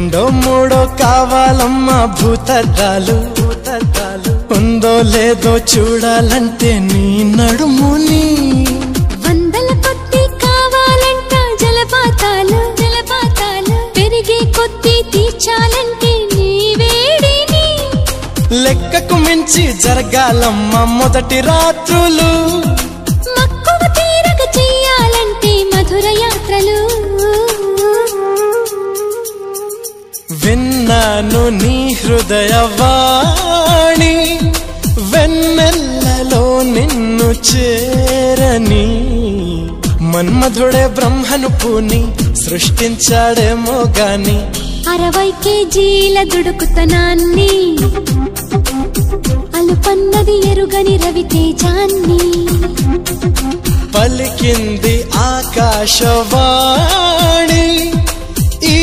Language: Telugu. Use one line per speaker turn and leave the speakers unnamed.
రెండో మూడో కావాలమ్మా భూతద్దాలు ఉందో లేదో చూడాలంటే నీ నడుముని
వందల కొద్ది కావాలంట జలపాతాలు పెరిగే కొద్ది తీర్చాలంటే నీ వేడిని
లెక్కకు మించి జరగాలమ్మా మొదటి రాత్రులు
మక్కువ తీరక చెయ్యాలంటే మధుర యాత్రలు
విన్నాను నీ హృదయవాణి వెన్నెల్లలో నిన్ను చేరని మన్మధుడే బ్రహ్మను పూని సృష్టించాడేమో గాని
60 కేజీల దుడుకుతనాన్ని అలుపన్నది ఎరుగని రవితేజాన్ని
పలికింది ఆకాశవాణి ఈ